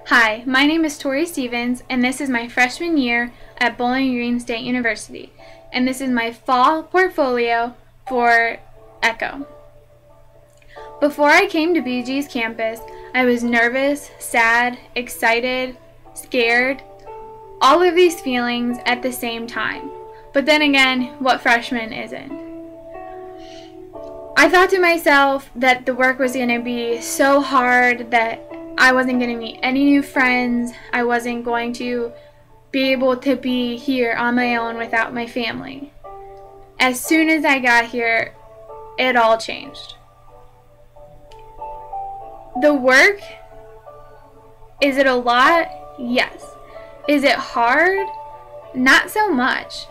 Hi, my name is Tori Stevens, and this is my freshman year at Bowling Green State University, and this is my fall portfolio for ECHO. Before I came to BG's campus, I was nervous, sad, excited, scared, all of these feelings at the same time. But then again, what freshman isn't? I thought to myself that the work was going to be so hard that I wasn't going to meet any new friends. I wasn't going to be able to be here on my own without my family. As soon as I got here, it all changed. The work, is it a lot? Yes. Is it hard? Not so much.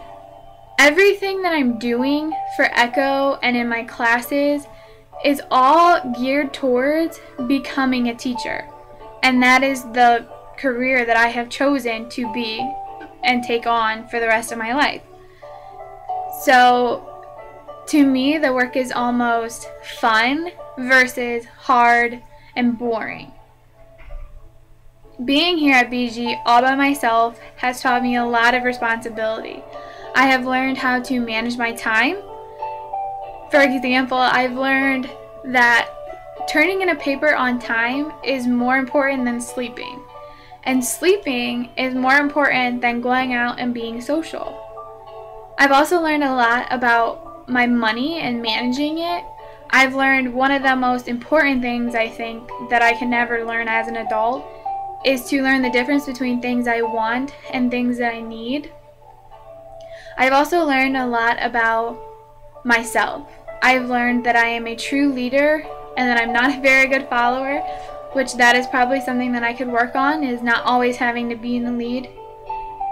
Everything that I'm doing for ECHO and in my classes is all geared towards becoming a teacher. And that is the career that I have chosen to be and take on for the rest of my life. So to me, the work is almost fun versus hard and boring. Being here at BG all by myself has taught me a lot of responsibility. I have learned how to manage my time. For example, I've learned that turning in a paper on time is more important than sleeping. And sleeping is more important than going out and being social. I've also learned a lot about my money and managing it. I've learned one of the most important things I think that I can never learn as an adult is to learn the difference between things I want and things that I need. I've also learned a lot about myself. I've learned that I am a true leader and that I'm not a very good follower, which that is probably something that I could work on, is not always having to be in the lead.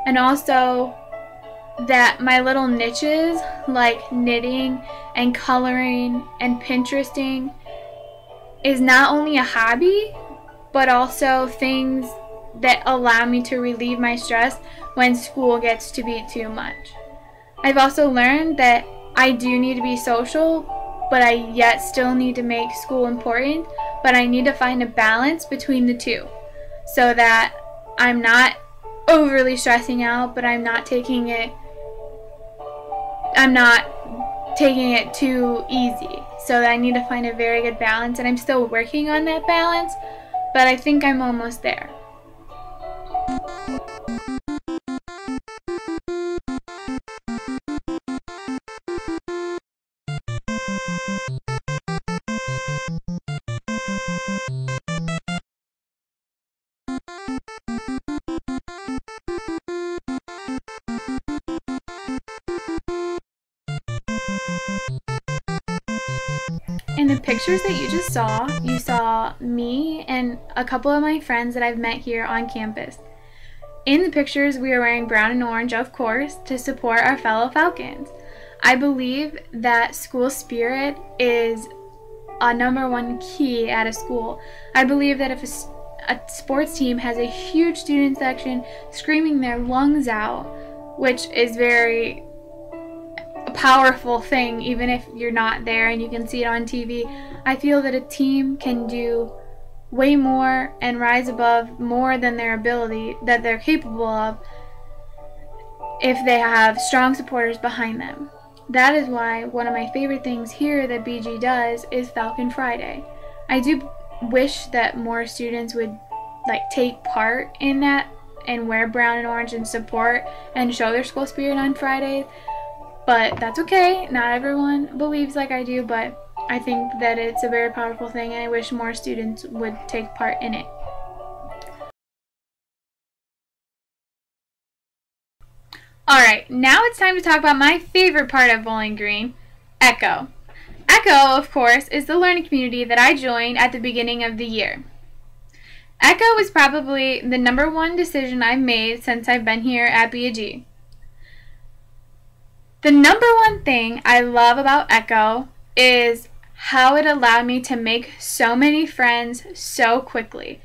And also that my little niches like knitting and coloring and Pinteresting is not only a hobby, but also things that allow me to relieve my stress when school gets to be too much. I've also learned that I do need to be social, but I yet still need to make school important, but I need to find a balance between the two so that I'm not overly stressing out, but I'm not taking it too easy. So that I need to find a very good balance, and I'm still working on that balance, but I think I'm almost there. In the pictures that you saw me and a couple of my friends that I've met here on campus. In the pictures, we are wearing brown and orange, of course, to support our fellow Falcons. I believe that school spirit is a #1 key at a school. I believe that if a sports team has a huge student section screaming their lungs out, which is very a powerful thing even if you're not there and you can see it on TV, I feel that a team can do way more and rise above more than their ability that they're capable of if they have strong supporters behind them. That is why one of my favorite things here that BG does is Falcon Friday. I do wish that more students would take part in that and wear brown and orange and support and show their school spirit on Fridays. But that's okay. Not everyone believes like I do, but I think that it's a very powerful thing, and I wish more students would take part in it. Alright, now it's time to talk about my favorite part of Bowling Green, ECHO. ECHO, of course, is the learning community that I joined at the beginning of the year. ECHO was probably the #1 decision I've made since I've been here at BG. The #1 thing I love about ECHO is how it allowed me to make so many friends so quickly.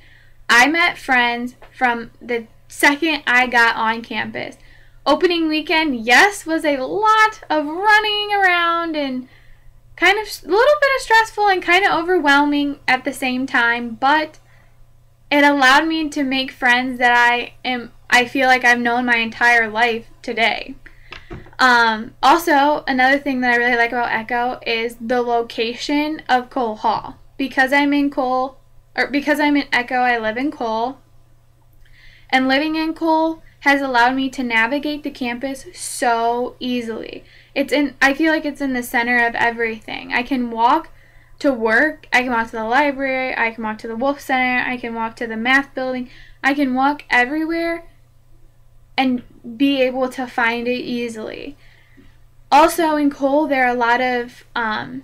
I met friends from the second I got on campus. Opening weekend, yes, was a lot of running around and kind of a little bit of stressful and kind of overwhelming at the same time, but it allowed me to make friends that I feel like I've known my entire life today. Also, another thing that I really like about Echo is the location of Cole Hall. Because I'm in Echo, I live in Cole. And living in Cole has allowed me to navigate the campus so easily. I feel like it's in the center of everything. I can walk to work, I can walk to the library, I can walk to the Wolf Center, I can walk to the math building. I can walk everywhere and be able to find it easily. Also in Cole, there are a lot of there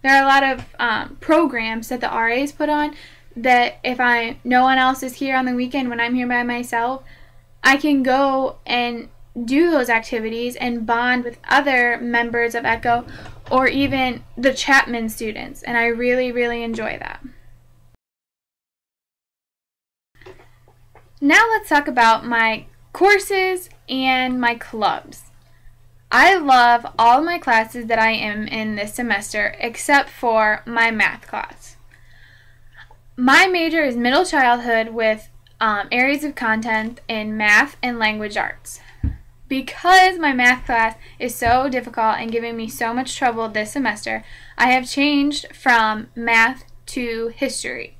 are a lot of programs that the RAs put on that if no one else is here on the weekend when I'm here by myself, I can go and do those activities and bond with other members of Echo or even the Chapman students, and I really, really enjoy that. Now let's talk about my courses and my clubs. I love all of my classes that I am in this semester except for my math class. My major is middle childhood with areas of content in math and language arts. Because my math class is so difficult and giving me so much trouble this semester, I have changed from math to history.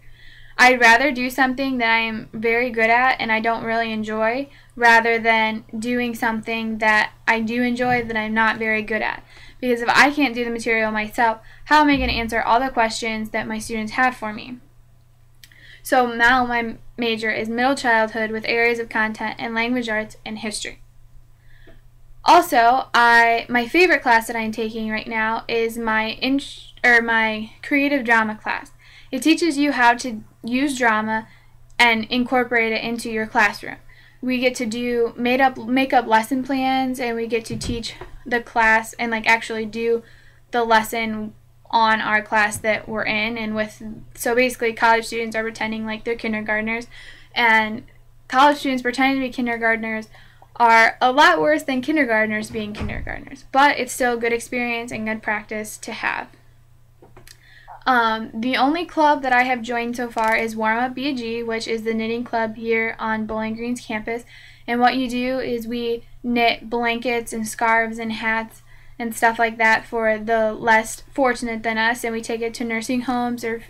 I'd rather do something that I am very good at and I don't really enjoy rather than doing something that I do enjoy that I'm not very good at. Because if I can't do the material myself, how am I going to answer all the questions that my students have for me? So now my major is middle childhood with areas of content in language arts and history. Also, my favorite class that I'm taking right now is my creative drama class. It teaches you how to use drama and incorporate it into your classroom. We get to make up lesson plans, and we get to teach the class and actually do the lesson on our class that we're in. And so basically college students are pretending like they're kindergartners, and college students pretending to be kindergartners are a lot worse than kindergartners being kindergartners, but it's still a good experience and good practice to have. The only club that I have joined so far is Warm Up BG, which is the knitting club here on Bowling Green's campus. And what you do is we knit blankets and scarves and hats and stuff like that for the less fortunate than us, and we take it to nursing homes or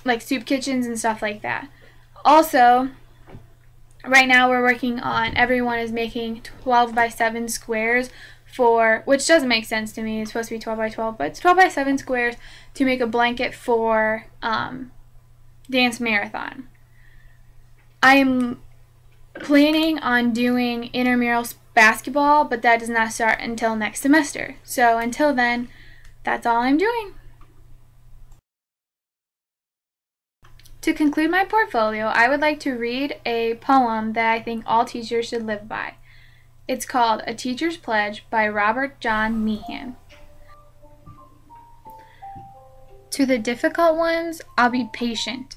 like soup kitchens and stuff like that. Also, right now we're working on, everyone is making 12 by 7 squares which doesn't make sense to me. It's supposed to be 12 by 12, but it's 12 by 7 squares to make a blanket for dance marathon. I am planning on doing intramural basketball, but that does not start until next semester. So until then, that's all I'm doing. To conclude my portfolio, I would like to read a poem that I think all teachers should live by. It's called A Teacher's Pledge by Robert John Meehan. To the difficult ones, I'll be patient.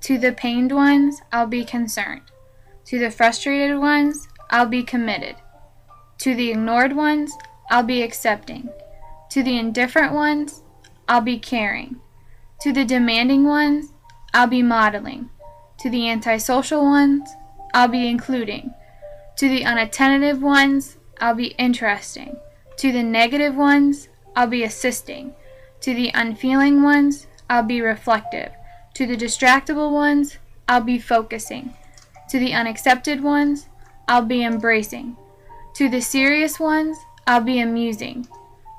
To the pained ones, I'll be concerned. To the frustrated ones, I'll be committed. To the ignored ones, I'll be accepting. To the indifferent ones, I'll be caring. To the demanding ones, I'll be modeling. To the antisocial ones, I'll be including. To the unattentive ones, I'll be interesting. To the negative ones, I'll be assisting. To the unfeeling ones, I'll be reflective. To the distractible ones, I'll be focusing. To the unaccepted ones, I'll be embracing. To the serious ones, I'll be amusing.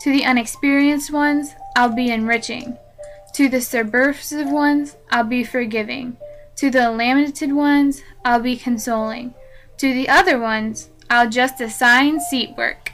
To the unexperienced ones, I'll be enriching. To the subversive ones, I'll be forgiving. To the lamented ones, I'll be consoling. To the other ones, I'll just assign seat work.